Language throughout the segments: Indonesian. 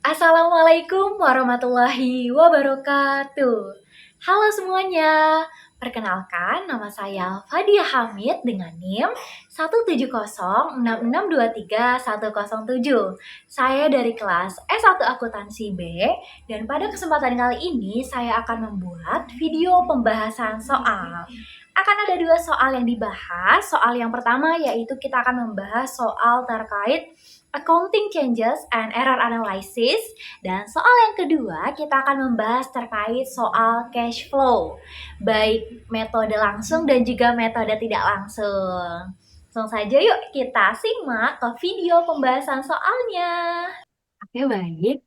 Assalamualaikum warahmatullahi wabarakatuh. Halo semuanya, perkenalkan nama saya Fadia Hamid dengan NIM 17066231107. Saya dari kelas S1 Akuntansi B dan pada kesempatan kali ini saya akan membuat video pembahasan soal. Akan ada dua soal yang dibahas. Soal yang pertama yaitu kita akan membahas soal terkait accounting changes and error analysis. Dan soal yang kedua, kita akan membahas terkait soal cash flow, baik metode langsung dan juga metode tidak langsung. Langsung saja yuk kita simak ke video pembahasan soalnya. Oke, baik.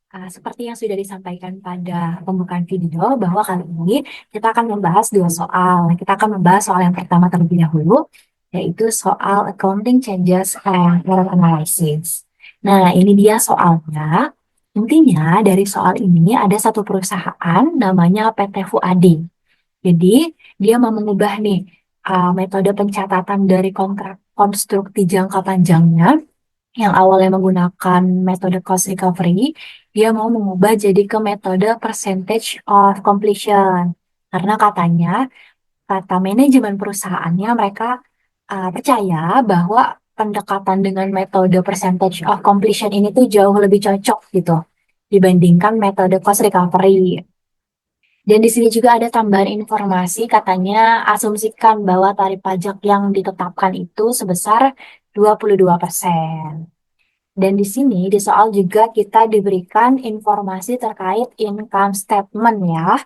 Seperti yang sudah disampaikan pada pembukaan video, bahwa kali ini kita akan membahas dua soal. Kita akan membahas soal yang pertama terlebih dahulu, yaitu soal accounting changes and error analysis. Nah, ini dia soalnya. Intinya dari soal ini ada satu perusahaan namanya PT Fuad. Jadi, dia mau mengubah nih metode pencatatan dari kontrak konstruksi jangka panjangnya yang awalnya menggunakan metode cost recovery, dia mau mengubah jadi ke metode percentage of completion. Karena katanya, kata manajemen perusahaannya, mereka percaya bahwa pendekatan dengan metode percentage of completion ini tuh jauh lebih cocok gitu dibandingkan metode cost recovery. Dan di sini juga ada tambahan informasi, katanya asumsikan bahwa tarif pajak yang ditetapkan itu sebesar 22%. Dan di sini di soal juga kita diberikan informasi terkait income statement ya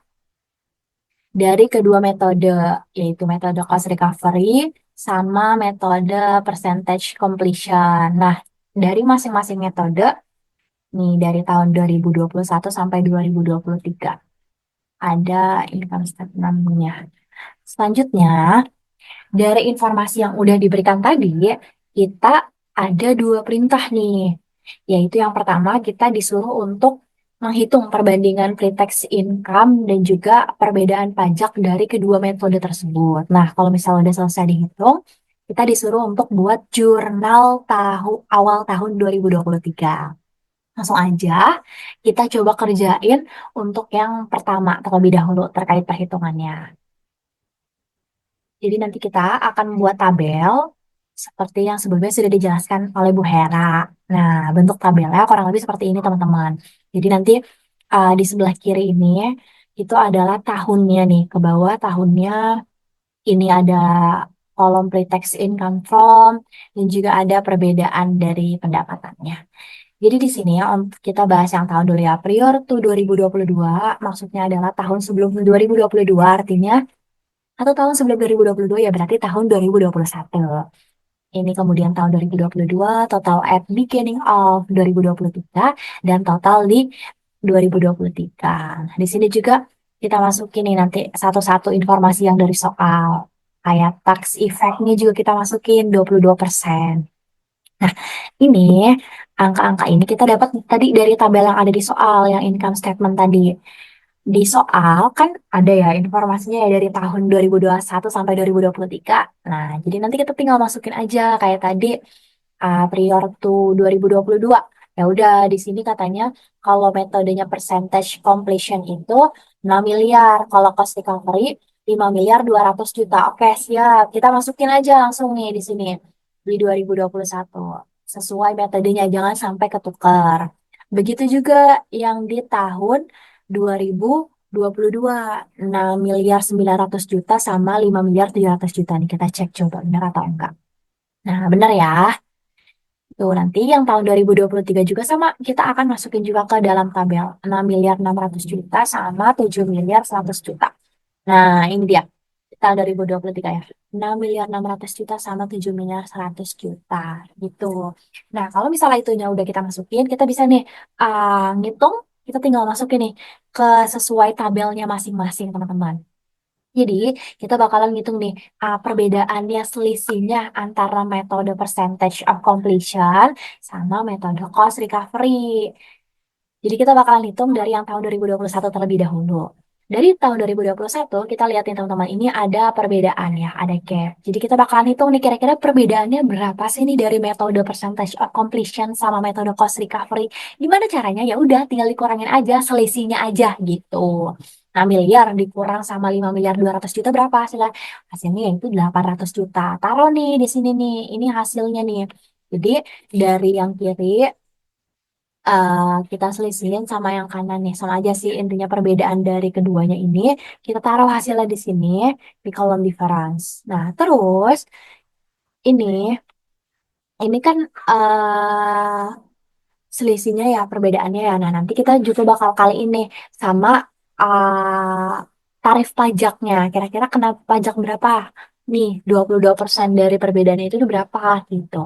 dari kedua metode, yaitu metode cost recovery sama metode percentage completion. Nah, dari masing-masing metode nih dari tahun 2021 sampai 2023 ada income statement-nya. Selanjutnya, dari informasi yang udah diberikan tadi, kita ada dua perintah nih. Yaitu yang pertama, kita disuruh untuk menghitung perbandingan pre-tax income dan juga perbedaan pajak dari kedua metode tersebut. Nah, kalau misalnya udah selesai dihitung, kita disuruh untuk buat jurnal awal tahun 2023. Langsung aja, kita coba kerjain untuk yang pertama terlebih dahulu terkait perhitungannya. Jadi nanti kita akan membuat tabel seperti yang sebelumnya sudah dijelaskan oleh Bu Hera. Nah, bentuk tabelnya kurang lebih seperti ini, teman-teman. Jadi nanti di sebelah kiri ini itu adalah tahunnya nih. Ke bawah tahunnya ini ada kolom pre-tax income from dan juga ada perbedaan dari pendapatannya. Jadi di sini ya, kita bahas yang tahun dulu ya. Prior to 2022, maksudnya adalah tahun sebelum 2022, artinya satu tahun sebelum 2022 ya berarti tahun 2021. Ini kemudian tahun 2022, total at beginning of 2023, dan total di 2023. Nah, di sini juga kita masukin nih nanti satu-satu informasi yang dari soal. Kayak tax effect-nya juga kita masukin 22%. Nah, ini angka-angka ini kita dapat tadi dari tabel yang ada di soal, yang income statement tadi. Di soal kan ada ya informasinya ya dari tahun 2021 sampai 2023. Nah, jadi nanti kita tinggal masukin aja kayak tadi prior to 2022. Ya udah di sini katanya kalau metodenya percentage completion itu 6 miliar, kalau cost recovery 5 miliar 200 juta. Oke, siap. Kita masukin aja langsung nih di sini di 2021. Sesuai metodenya jangan sampai ketukar. Begitu juga yang di tahun 2022, 6 miliar 900 juta sama 5 miliar 700 juta nih. Kita cek coba benar atau enggak. Nah, benar ya. Tuh, nanti yang tahun 2023 juga sama, kita akan masukin juga ke dalam tabel. 6 miliar 600 juta sama 7 miliar 100 juta. Nah, ini dia. Tahun 2023 ya. 6 miliar 600 juta sama 7 miliar 100 juta. Gitu. Nah, kalau misalnya itunya udah kita masukin, kita bisa nih ngitung, kita tinggal masukin nih ke sesuai tabelnya masing-masing, teman-teman. Jadi, kita bakalan ngitung nih perbedaannya, selisihnya antara metode percentage of completion sama metode cost recovery. Jadi, kita bakalan hitung dari yang tahun 2021 terlebih dahulu. Dari tahun 2021, kita lihat nih teman-teman, ini ada perbedaan ya, ada gap. Jadi kita bakalan hitung nih kira-kira perbedaannya berapa sih nih dari metode percentage of completion sama metode cost recovery. Gimana caranya? Ya udah, tinggal dikurangin aja, selisihnya aja gitu. 6 miliar dikurang sama 5 miliar 200 juta berapa hasilnya? Hasilnya yaitu 800 juta. Taruh nih di sini nih, ini hasilnya nih. Jadi dari yang kiri kita selisihin sama yang kanan nih, sama aja sih intinya perbedaan dari keduanya ini. Kita taruh hasilnya di sini di kolom difference. Nah, terus ini ini kan selisihnya ya perbedaannya ya. Nah, nanti kita juga bakal kali ini sama tarif pajaknya. Kira-kira kena pajak berapa? Nih, 22% dari perbedaannya itu berapa gitu.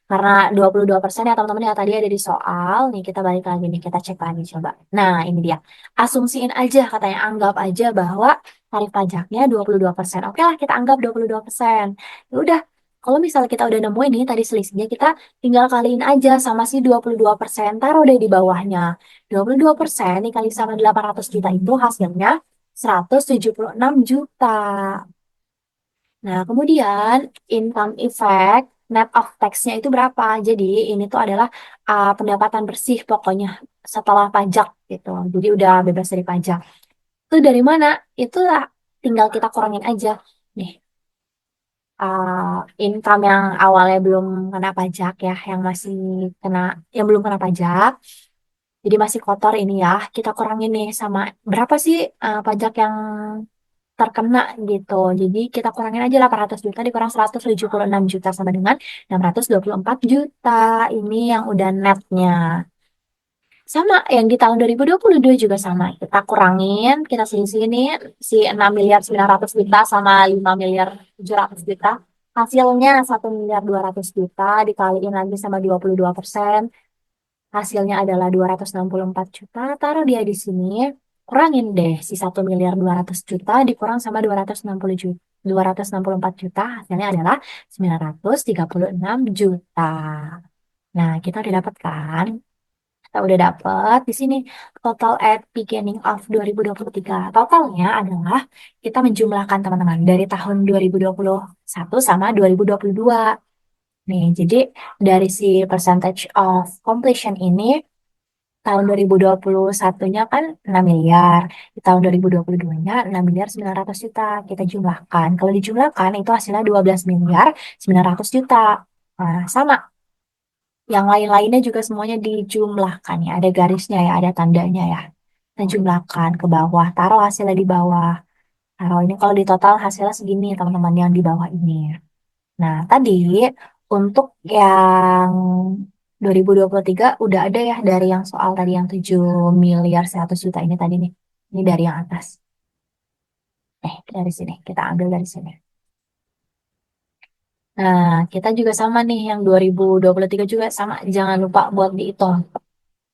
Karena 22% ya teman-teman ya tadi ada di soal. Nih kita balik lagi nih, kita cek lagi coba. Nah ini dia. Asumsiin aja katanya, anggap aja bahwa tarif pajaknya 22%. Oke lah kita anggap 22%. Ya udah, kalau misalnya kita udah nemuin nih tadi selisihnya, kita tinggal kaliin aja sama si 22%. Taruh deh di bawahnya. 22% dikali sama 800 juta itu hasilnya 176 juta. Nah, kemudian income effect net of tax-nya itu berapa? Jadi ini tuh adalah pendapatan bersih pokoknya setelah pajak gitu. Jadi udah bebas dari pajak. Itu dari mana? Itu tinggal kita kurangin aja. Nih, income yang awalnya belum kena pajak ya, kena yang belum kena pajak. Jadi masih kotor ini ya. Kita kurangin nih sama berapa sih pajak yang terkena gitu. Jadi kita kurangin aja 800 juta dikurang 176 juta sama dengan 624 juta. Ini yang udah netnya. Sama yang di tahun 2022 juga sama. Kita kurangin, kita sini si 6 miliar 900 juta sama 5 miliar 700 juta. Hasilnya 1 miliar 200 juta dikaliin lagi sama 22%. Hasilnya adalah 264 juta. Taruh dia di sini. Kurangin deh si 1 miliar 200 juta dikurang sama 260 juta. 264 juta hasilnya adalah 936 juta. Nah, kita udah dapat kan? Kita udah dapat di sini total at beginning of 2023. Totalnya adalah kita menjumlahkan teman-teman dari tahun 2021 sama 2022. Nih, jadi dari si percentage of completion ini tahun 2021-nya kan 6 miliar. Di tahun 2022-nya 6 miliar 900 juta. Kita jumlahkan. Kalau dijumlahkan itu hasilnya 12 miliar 900 juta. Nah, sama. Yang lain-lainnya juga semuanya dijumlahkan ya. Ada garisnya ya, ada tandanya ya. Kita jumlahkan ke bawah. Taruh hasilnya di bawah. Taruh ini kalau di total hasilnya segini teman-teman yang di bawah ini. Nah, tadi untuk yang 2023 udah ada ya dari yang soal tadi yang 7 miliar 100 juta ini tadi nih. Ini dari yang atas. Dari sini. Kita ambil dari sini. Nah, kita juga sama nih yang 2023 juga sama. Jangan lupa buat dihitung.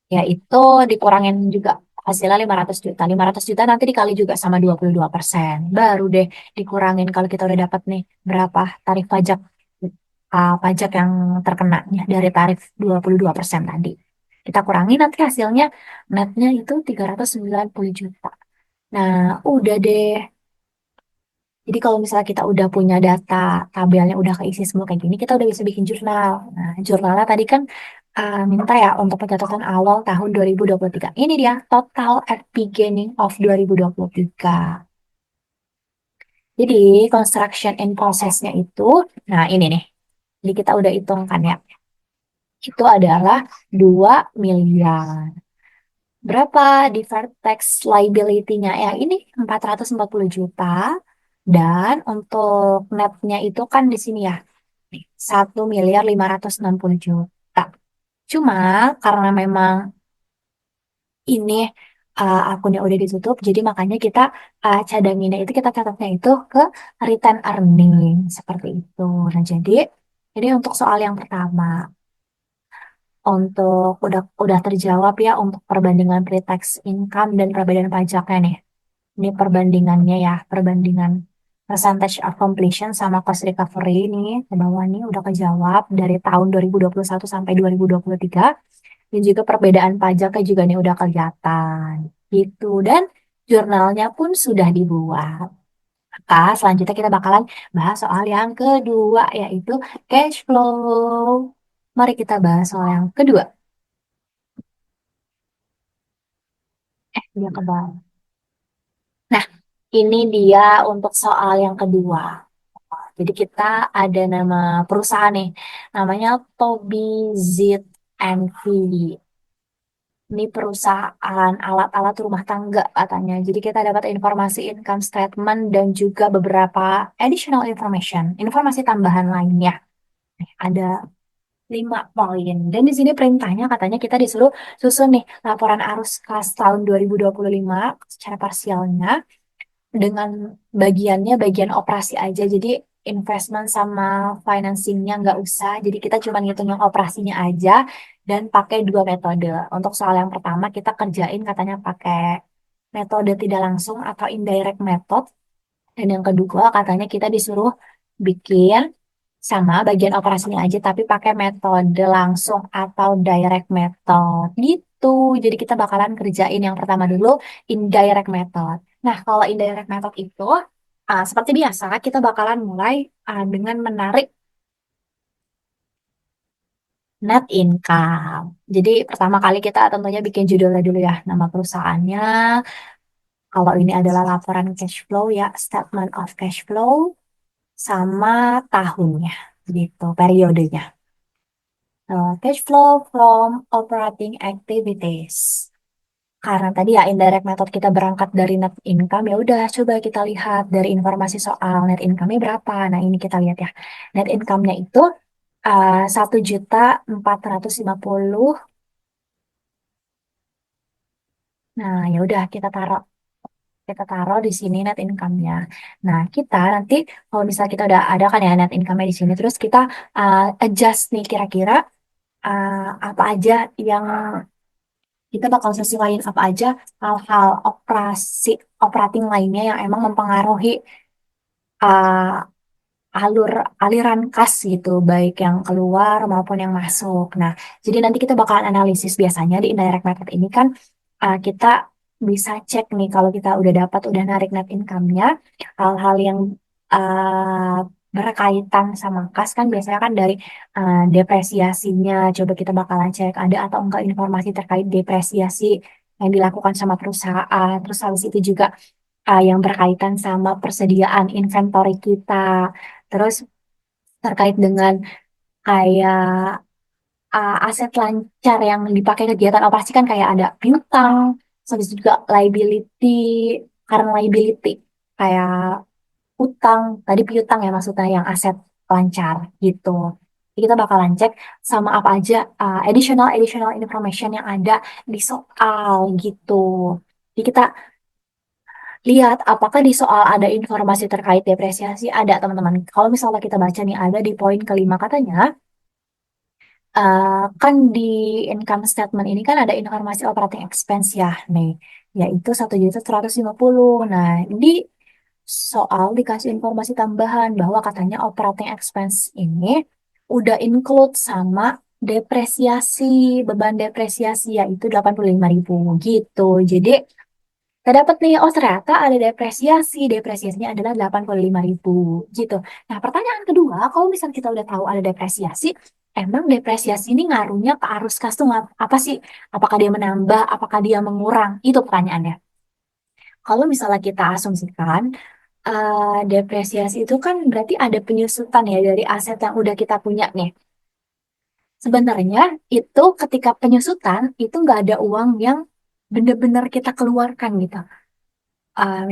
Yaitu dikurangin juga hasilnya 500 juta. 500 juta nanti dikali juga sama 22%. Baru deh dikurangin kalau kita udah dapat nih berapa tarif pajak yang terkenanya dari tarif 22% tadi. Kita kurangi nanti hasilnya netnya itu 390 juta. Nah, udah deh. Jadi kalau misalnya kita udah punya data, tabelnya udah keisi semua kayak gini, kita udah bisa bikin jurnal. Nah, jurnalnya tadi kan minta ya untuk pencatatan awal tahun 2023. Ini dia total at beginning of 2023. Jadi construction in process-nya itu, nah ini nih. Jadi kita udah hitung kan ya. Itu adalah 2 miliar. Berapa deferred tax liability-nya? Ya, ini 440 juta. Dan untuk netnya itu kan di sini ya, 1 miliar 560 juta. Cuma karena memang ini akunnya udah ditutup, jadi makanya kita cadanginnya itu kita catatnya itu ke return earning seperti itu. Nah, jadi untuk soal yang pertama, untuk udah terjawab ya untuk perbandingan pre-tax income dan perbandingan pajaknya nih. Ini perbandingannya ya, perbandingan percentage of completion sama cost recovery ini ke bawah nih udah kejawab dari tahun 2021 sampai 2023 dan juga perbedaan pajaknya juga nih udah kelihatan gitu. Dan Jurnalnya pun sudah dibuat. Maka selanjutnya kita bakalan bahas soal yang kedua, yaitu cash flow. Mari kita bahas soal yang kedua. Dia kebal. Nah, ini dia untuk soal yang kedua. Jadi kita ada nama perusahaan nih, namanya Toby Zit and V. Ini perusahaan alat-alat rumah tangga katanya. Jadi kita dapat informasi income statement dan juga beberapa additional information, informasi tambahan lainnya. Ada 5 poin. Dan di sini perintahnya katanya kita disuruh susun nih laporan arus kas tahun 2025 secara parsialnya dengan bagiannya bagian operasi aja. Jadi investment sama financingnya nggak usah. Jadi kita cuma ngitung yang operasinya aja dan pakai 2 metode. Untuk soal yang pertama kita kerjain katanya pakai metode tidak langsung atau indirect method. Dan yang kedua katanya kita disuruh bikin sama bagian operasinya aja tapi pakai metode langsung atau direct method gitu. Jadi kita bakalan kerjain yang pertama dulu indirect method. Nah, kalau indirect method itu seperti biasa kita bakalan mulai dengan menarik net income. Jadi pertama kali kita tentunya bikin judulnya dulu ya, nama perusahaannya. Kalau ini adalah laporan cash flow ya, statement of cash flow sama tahunnya gitu, periodenya. Cash flow from operating activities. Karena tadi ya indirect method kita berangkat dari net income, ya udah coba kita lihat dari informasi soal net income-nya berapa. Nah ini kita lihat ya, net income-nya itu 1.450. Nah ya udah kita taruh di sini net income-nya. Nah kita nanti kalau misalnya kita udah ada kan ya net income-nya di sini, terus kita adjust nih kira-kira uh, apa aja yang kita bakal sesuaiin apa aja hal-hal operating lainnya yang emang mempengaruhi uh, alur aliran kas gitu, baik yang keluar maupun yang masuk. Nah, jadi nanti kita bakalan analisis biasanya di indirect method ini kan kita bisa cek nih kalau kita udah narik net income-nya, hal-hal yang uh, berkaitan sama kas kan biasanya kan dari depresiasinya. Coba kita bakalan cek ada atau enggak informasi terkait depresiasi yang dilakukan sama perusahaan. Terus habis itu juga yang berkaitan sama persediaan inventory kita. Terus terkait dengan kayak aset lancar yang dipakai kegiatan operasi kan kayak ada piutang, terus habis itu juga liability, current liability, kayak utang, tadi piutang ya maksudnya yang aset lancar gitu. Jadi kita bakalan cek sama apa aja additional additional information yang ada di soal gitu. Jadi kita lihat apakah di soal ada informasi terkait depresiasi, ada teman-teman. Kalau misalnya kita baca nih ada di poin kelima katanya, kan di income statement ini kan ada informasi operating expense ya nih, yaitu 1.150. Nah, di soal dikasih informasi tambahan bahwa katanya operating expense ini udah include sama depresiasi, beban depresiasi yaitu 85.000 gitu. Jadi kita dapat nih, oh ternyata ada depresiasi. Depresiasinya adalah 85.000 gitu. Nah, pertanyaan kedua, kalau misalnya kita udah tahu ada depresiasi, emang depresiasi ini ngaruhnya ke arus kas tuh apa sih? Apakah dia menambah, apakah dia mengurang? Itu pertanyaannya. Kalau misalnya kita asumsikan, depresiasi itu kan berarti ada penyusutan ya dari aset yang udah kita punya nih. Sebenarnya itu ketika penyusutan, itu nggak ada uang yang benar-benar kita keluarkan gitu.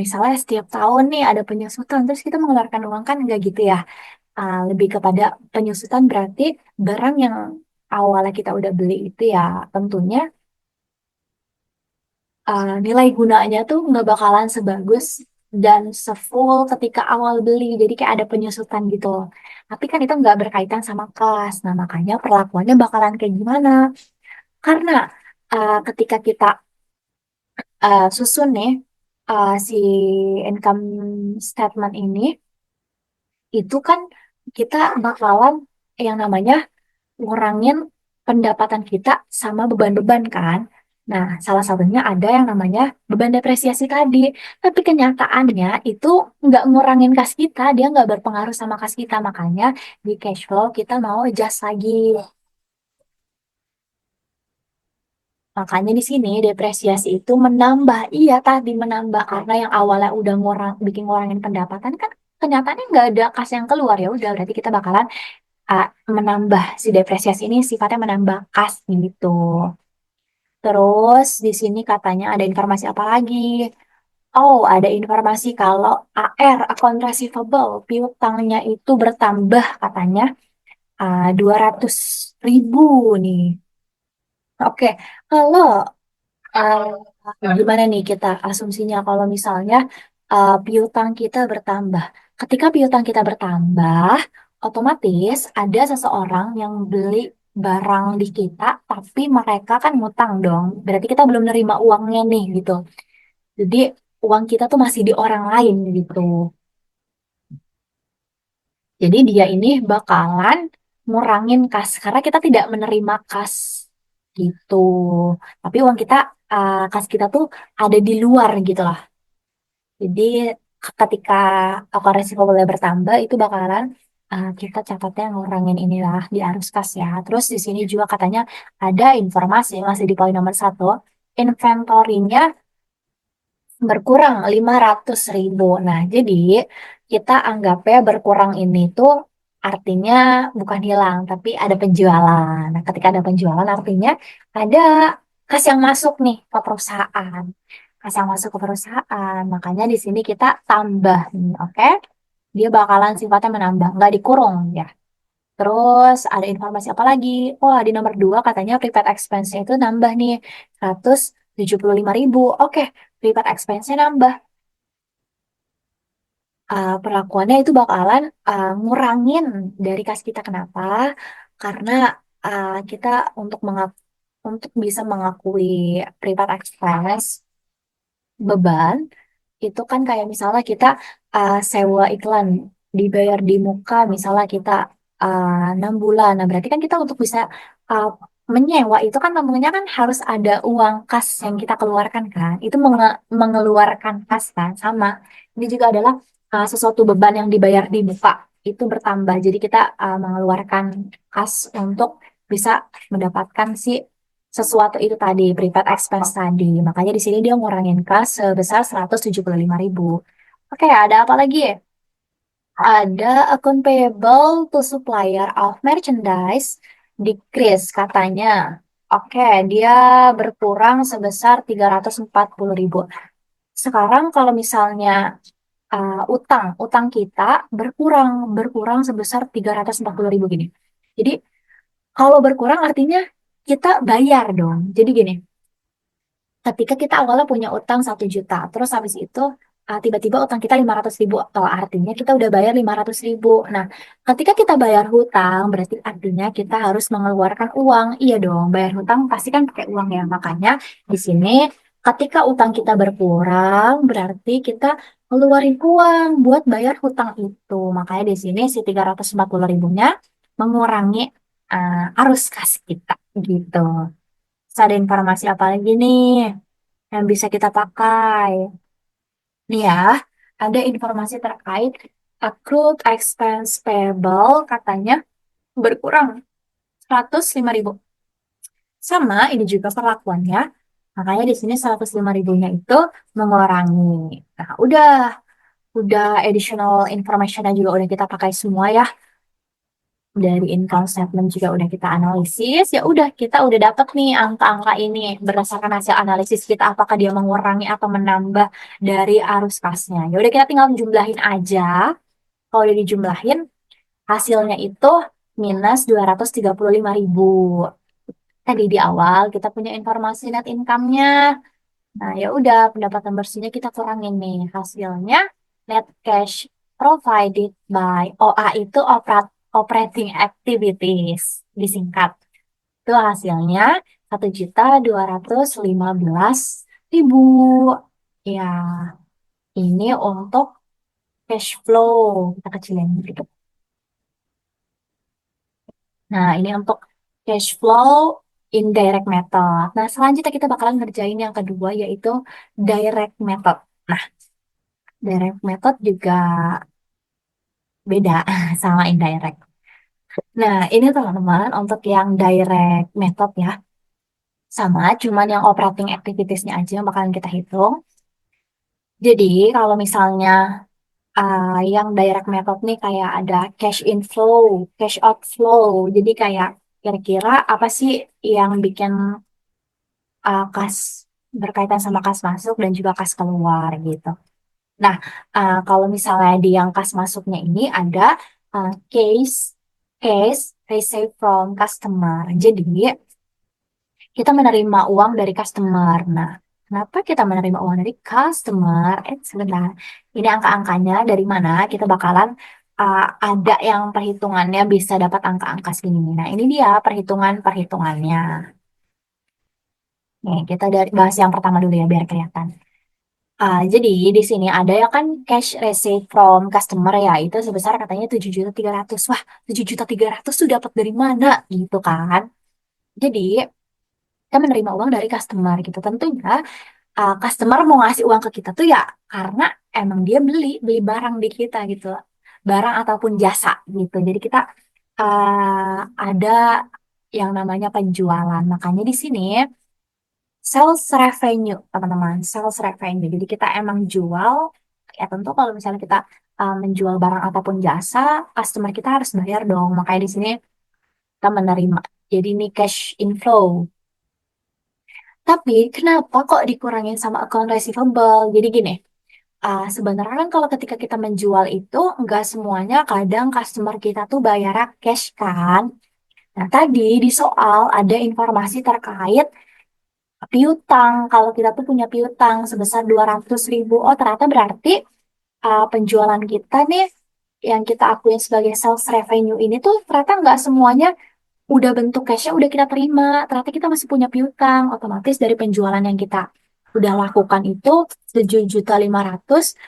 Misalnya setiap tahun nih ada penyusutan, terus kita mengeluarkan uang kan nggak gitu ya. Lebih kepada penyusutan berarti barang yang awalnya kita udah beli itu ya tentunya nilai gunanya tuh nggak bakalan sebagus dan sefull ketika awal beli. Jadi kayak ada penyusutan gitu. Tapi kan itu nggak berkaitan sama kas. Nah makanya perlakuannya bakalan kayak gimana? Karena ketika kita susun nih si income statement ini, itu kan kita bakalan yang namanya ngurangin pendapatan kita sama beban-beban kan. Nah, salah satunya ada yang namanya beban depresiasi tadi. Tapi kenyataannya itu nggak ngurangin kas kita, dia nggak berpengaruh sama kas kita. Makanya di cash flow kita mau adjust lagi. Makanya di sini depresiasi itu menambah. Iya tadi menambah karena yang awalnya udah bikin ngurangin pendapatan kan kenyataannya nggak ada kas yang keluar ya udah berarti kita bakalan uh, menambah si depresiasi ini sifatnya menambah kas gitu. Terus di sini katanya ada informasi apa lagi? Oh, ada informasi kalau AR, account receivable, piutangnya itu bertambah katanya 200 ribu nih. Oke, kalau gimana nih kita asumsinya kalau misalnya piutang kita bertambah. Ketika piutang kita bertambah, otomatis ada seseorang yang beli barang di kita, tapi mereka kan ngutang dong. Berarti kita belum nerima uangnya nih gitu. Jadi uang kita tuh masih di orang lain gitu. Jadi dia ini bakalan ngurangin kas karena kita tidak menerima kas gitu. Tapi uang kita, kas kita tuh ada di luar gitu lah. Jadi ketika account receivable bertambah itu bakalan kita catatnya ngurangin inilah di arus kas ya. Terus di sini juga katanya ada informasi masih di poin nomor satu, inventorinya berkurang 500 ribu. Nah, jadi kita anggapnya berkurang ini tuh artinya bukan hilang, tapi ada penjualan. Nah, ketika ada penjualan artinya ada kas yang masuk nih ke perusahaan. Kas yang masuk ke perusahaan. Makanya di sini kita tambah nih, oke? Dia bakalan sifatnya menambah, nggak dikurung ya. Terus ada informasi apa lagi? Oh, di nomor 2 katanya prepaid expense itu nambah nih 175 ribu. Oke, prepaid expense-nya nambah. Perlakuannya itu bakalan ngurangin dari kas kita. Kenapa? Karena kita untuk untuk bisa mengakui prepaid expense beban itu kan kayak misalnya kita sewa iklan dibayar di muka misalnya kita 6 bulan. Nah berarti kan kita untuk bisa uh, menyewa itu kan namanya kan harus ada uang kas yang kita keluarkan kan. Itu mengeluarkan kas kan sama. Ini juga adalah sesuatu beban yang dibayar di muka itu bertambah. Jadi kita mengeluarkan kas untuk bisa mendapatkan si sesuatu itu tadi, prepaid expense tadi. Makanya di sini dia ngurangin kas sebesar 175 ribu. Oke, ada apa lagi ya? Ada account payable to supplier of merchandise decrease katanya. Oke, dia berkurang sebesar 340 ribu. Sekarang kalau misalnya utang kita berkurang sebesar 340 ribu gini. Jadi kalau berkurang artinya kita bayar dong. Jadi gini, ketika kita awalnya punya utang 1 juta, terus habis itu tiba-tiba utang kita 500 ribu, atau artinya kita udah bayar 500 ribu. Nah, ketika kita bayar hutang, berarti artinya kita harus mengeluarkan uang. Iya dong, bayar hutang pasti kan pakai uang ya. Makanya di sini ketika utang kita berkurang, berarti kita ngeluarin uang buat bayar hutang itu. Makanya di sini si 340 ribunya mengurangi arus kas kita gitu. Terus ada informasi apa lagi nih yang bisa kita pakai? Nih ya, ada informasi terkait accrued expense payable katanya berkurang 105 ribu. Sama ini juga perlakuannya. Makanya di sini 105 ribunya itu mengurangi. Nah, udah additional information juga udah kita pakai semua ya. Dari income statement juga udah kita analisis, ya udah kita udah dapet nih angka-angka ini berdasarkan hasil analisis kita apakah dia mengurangi atau menambah dari arus kasnya. Ya udah kita tinggal jumlahin aja. Kalau udah dijumlahin hasilnya itu minus 235 ribu. Tadi di awal kita punya informasi net income-nya. Nah, ya udah pendapatan bersihnya kita kurangin nih. Hasilnya net cash provided by OA itu operating activities disingkat. Itu hasilnya 1.215.000. Ya, ini untuk cash flow. Kita kecilin dikit. Nah, ini untuk cash flow indirect method. Nah, selanjutnya kita bakalan ngerjain yang kedua yaitu direct method. Nah, direct method juga beda sama indirect. Nah, ini teman-teman untuk yang direct method ya. Sama, cuman yang operating activitiesnya aja yang bakalan kita hitung. Jadi, kalau misalnya yang direct method nih kayak ada cash inflow, cash outflow. Jadi kayak kira-kira apa sih yang bikin kas berkaitan sama kas masuk dan juga kas keluar gitu. Nah, kalau misalnya di yang kas masuknya ini ada case case receive from customer. Jadi kita menerima uang dari customer. Nah, kenapa kita menerima uang dari customer? Sebentar. Ini angka-angkanya dari mana? Kita bakalan ada yang perhitungannya bisa dapat angka-angka segini. Nah, ini dia perhitungannya. Nih, kita dari bahas yang pertama dulu ya biar kelihatan. Jadi di sini ada yang kan cash receipt from customer ya itu sebesar katanya 7.300.000. Wah, 7.300.000 tuh dapat dari mana gitu kan? Jadi kita menerima uang dari customer gitu. Tentunya customer mau ngasih uang ke kita tuh ya karena emang dia beli beli barang di kita gitu, barang ataupun jasa gitu. Jadi kita ada yang namanya penjualan. Makanya di sini sales revenue, teman-teman, sales revenue. Jadi kita emang jual, ya tentu kalau misalnya kita menjual barang ataupun jasa, customer kita harus bayar dong. Makanya di sini kita menerima. Jadi ini cash inflow. Tapi kenapa kok dikurangin sama account receivable? Jadi gini, sebenarnya kan kalau ketika kita menjual itu nggak semuanya kadang customer kita tuh bayar cash kan. Nah tadi di soal ada informasi terkait piutang. Kalau kita tuh punya piutang sebesar 200.000. Oh ternyata berarti penjualan kita nih yang kita akuin sebagai sales revenue ini tuh ternyata nggak semuanya udah bentuk cashnya udah kita terima. Ternyata kita masih punya piutang. Otomatis dari penjualan yang kita udah lakukan itu 7.500.000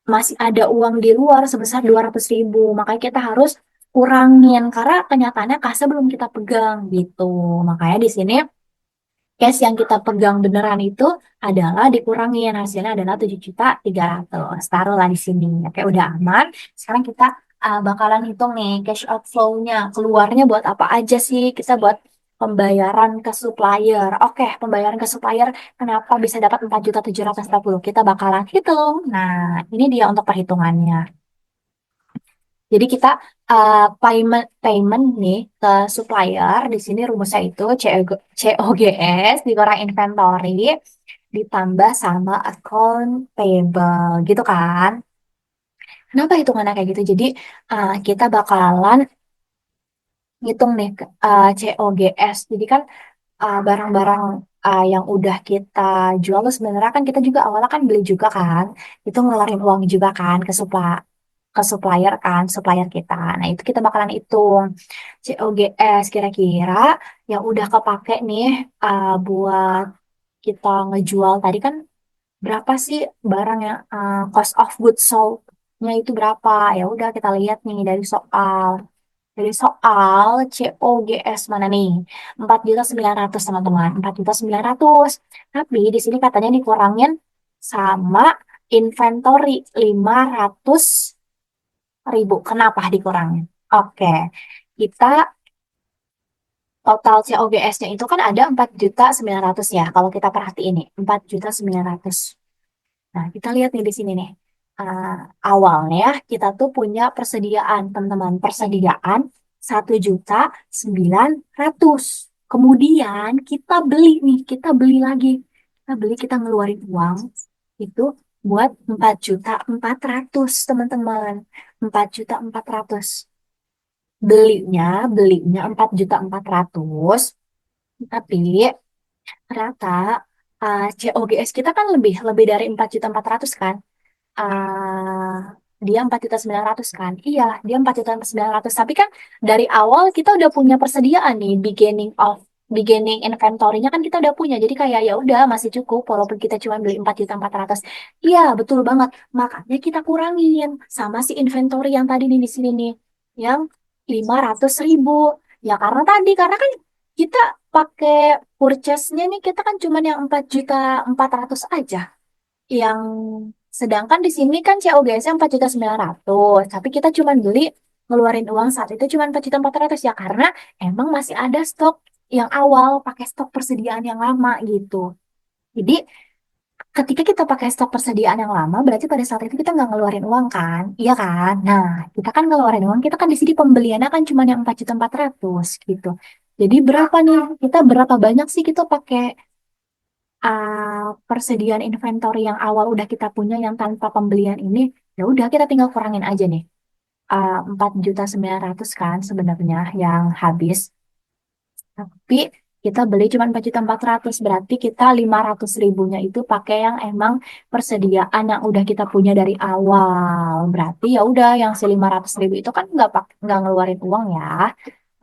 masih ada uang di luar sebesar 200.000. Makanya kita harus kurangin karena kenyataannya kasnya belum kita pegang gitu. Makanya di sini cash yang kita pegang beneran itu adalah dikurangin hasilnya adalah 7.300.000. Taruhlah di sini. Oke, udah aman. Sekarang kita bakalan hitung nih cash outflow-nya. Keluarnya buat apa aja sih? Kita buat pembayaran ke supplier. Oke, pembayaran ke supplier kenapa bisa dapat 4.740.000? Kita bakalan hitung. Nah, ini dia untuk perhitungannya. Jadi kita payment payment nih ke supplier di sini rumusnya itu COGS dikurang inventory ditambah sama account payable gitu kan. Kenapa hitungannya kayak gitu? Jadi kita bakalan ngitung nih COGS. Jadi kan barang-barang yang udah kita jual tuh sebenarnya kan kita juga awalnya kan beli juga kan. Itu ngeluarin uang juga kan ke supplier kan, supplier kita. Nah, itu kita bakalan hitung COGS kira-kira yang udah kepake nih buat kita ngejual tadi kan berapa sih barang yang cost of goods sold-nya itu berapa? Ya udah kita lihat nih dari soal. Dari soal COGS mana nih? 4.900.000 teman-teman. 4.900.000. Tapi di sini katanya dikurangin sama inventory 500.000. Kenapa dikurangin? Oke, kita total COGS-nya itu kan ada 4.900.000 ya. Kalau kita perhatiin nih, 4.900.000. Nah, kita lihat nih di sini nih. Ah, awalnya kita tuh punya persediaan, teman-teman. Persediaan 1.900.000. Kemudian kita beli nih, kita beli lagi. Kita beli, kita ngeluarin uang itu buat 4.400.000, teman-teman. 4.400.000. Belinya 4.400.000. Tapi ternyata COGS kita kan lebih lebih dari 4.400.000 kan. Dia 4.900.000 kan. Iya, dia 4.900.000. Tapi kan dari awal kita udah punya persediaan nih, beginning inventory-nya kan kita udah punya. Jadi kayak ya udah masih cukup walaupun kita cuma beli 4.400.000. Iya, betul banget. Makanya kita kurangin sama si inventory yang tadi nih di sini nih, yang 500.000. Ya karena tadi karena kan kita pakai purchase-nya nih kita kan cuman yang 4.400.000 aja. Yang sedangkan di sini kan COGS-nya 4.900.000, tapi kita cuma beli ngeluarin uang saat itu cuma 4.400.000 ya karena emang masih ada stok yang awal pakai stok persediaan yang lama gitu. Jadi ketika kita pakai stok persediaan yang lama berarti pada saat itu kita nggak ngeluarin uang kan? Iya kan? Nah, kita kan ngeluarin uang, kita kan di sini pembeliannya kan cuma yang 4.400.000 gitu. Jadi berapa nih? Kita berapa banyak sih kita pakai persediaan inventory yang awal udah kita punya yang tanpa pembelian ini, ya udah kita tinggal kurangin aja nih. 4.900.000 kan sebenarnya yang habis. Tapi kita beli cuma 4.400.000 berarti kita 500 ribunya itu pakai yang emang persediaan yang udah kita punya dari awal. Berarti ya udah yang si 500 ribu itu kan nggak ngeluarin uang ya.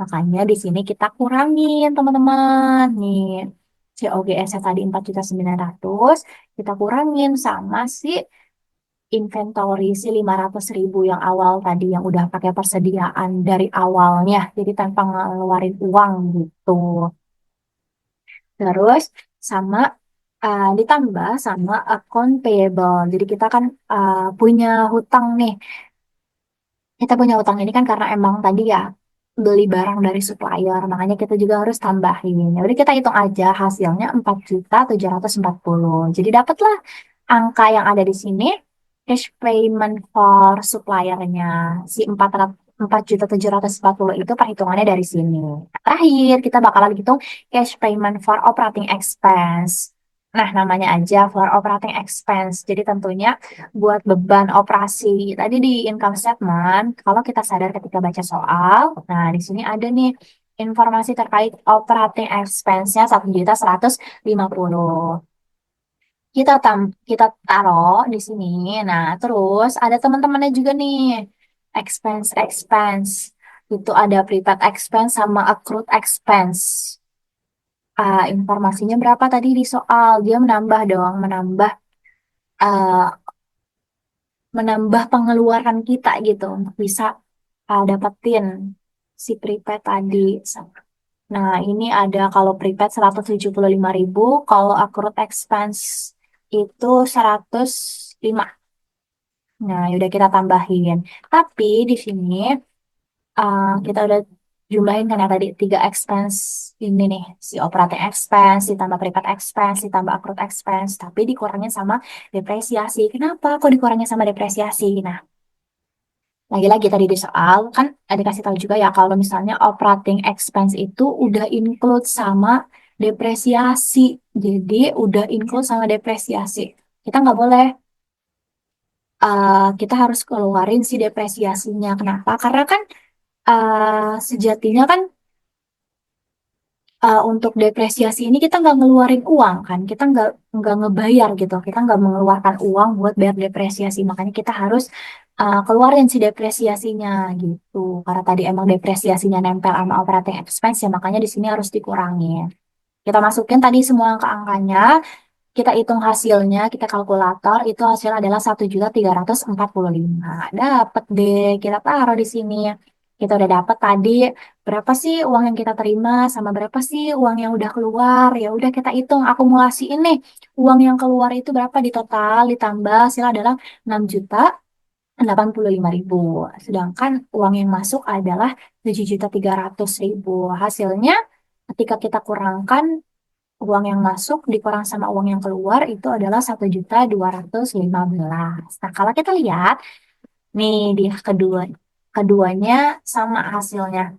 Makanya di sini kita kurangin teman-teman. Nih, COGS-nya tadi 4.900.000 kita kurangin sama si inventory si 500 ribu yang awal tadi yang udah pakai persediaan dari awalnya. Jadi tanpa ngeluarin uang gitu. Terus sama ditambah sama account payable. Jadi kita kan punya hutang nih. Kita punya hutang ini kan karena emang tadi ya beli barang dari supplier, makanya kita juga harus tambahin. Ya udah kita hitung aja hasilnya 4.740. Jadi dapatlah angka yang ada di sini cash payment for suppliernya si 4.740 itu perhitungannya dari sini. Terakhir kita bakalan hitung cash payment for operating expense. Nah, namanya aja for operating expense. Jadi tentunya buat beban operasi. Tadi di income statement, kalau kita sadar ketika baca soal, nah di sini ada nih informasi terkait operating expense-nya 1.150. Kita taruh di sini. Nah, terus ada teman-temannya juga nih. Expense. Itu ada prepaid expense sama accrued expense. Informasinya berapa tadi di soal? Dia menambah dong, uh, menambah pengeluaran kita gitu untuk bisa dapetin si prepaid tadi. Nah, ini ada kalau prepaid 175.000, kalau accrued expense itu 105. Nah, udah kita tambahin. Tapi di sini kita udah jumlahin kan ya tadi tiga expense ini nih, si operating expense ditambah prepaid expense ditambah accrued expense, tapi dikurangin sama depresiasi. Kenapa kok dikurangin sama depresiasi? Nah, lagi-lagi tadi di soal kan ada kasih tahu juga ya kalau misalnya operating expense itu udah include sama depresiasi. Jadi udah include sama depresiasi. Kita nggak boleh kita harus keluarin si depresiasinya. Kenapa? Karena kan sejatinya kan untuk depresiasi ini kita nggak ngeluarin uang kan, kita nggak ngebayar gitu, kita nggak mengeluarkan uang buat bayar depresiasi, makanya kita harus keluarin si depresiasinya gitu. Karena tadi emang depresiasinya nempel sama operating expense ya, makanya di sini harus dikurangin. Kita masukin tadi semua angka-angkanya, kita hitung hasilnya, kita kalkulator, itu hasil adalah 1.345. Dapat deh, kita taruh di sini. Kita udah dapat tadi berapa sih uang yang kita terima sama berapa sih uang yang udah keluar. Ya udah kita hitung akumulasi ini. Uang yang keluar itu berapa di total ditambah hasil adalah 6.085.000. Sedangkan uang yang masuk adalah 7.300.000. Hasilnya ketika kita kurangkan uang yang masuk dikurang sama uang yang keluar itu adalah 1.215. Nah, kalau kita lihat nih di keduanya sama hasilnya.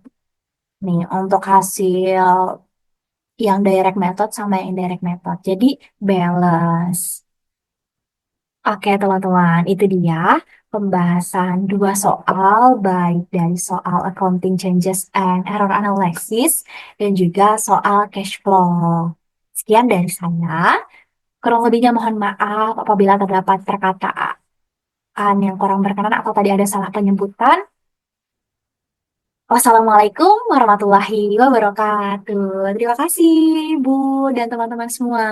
Nih, untuk hasil yang direct method sama yang indirect method. Jadi balance. Oke, teman-teman, itu dia pembahasan dua soal, baik dari soal accounting changes and error analysis dan juga soal cash flow. Sekian dari saya. Kurang lebihnya mohon maaf apabila terdapat perkataan yang kurang berkenan atau tadi ada salah penyebutan. Wassalamualaikum warahmatullahi wabarakatuh. Terima kasih, Bu dan teman-teman semua.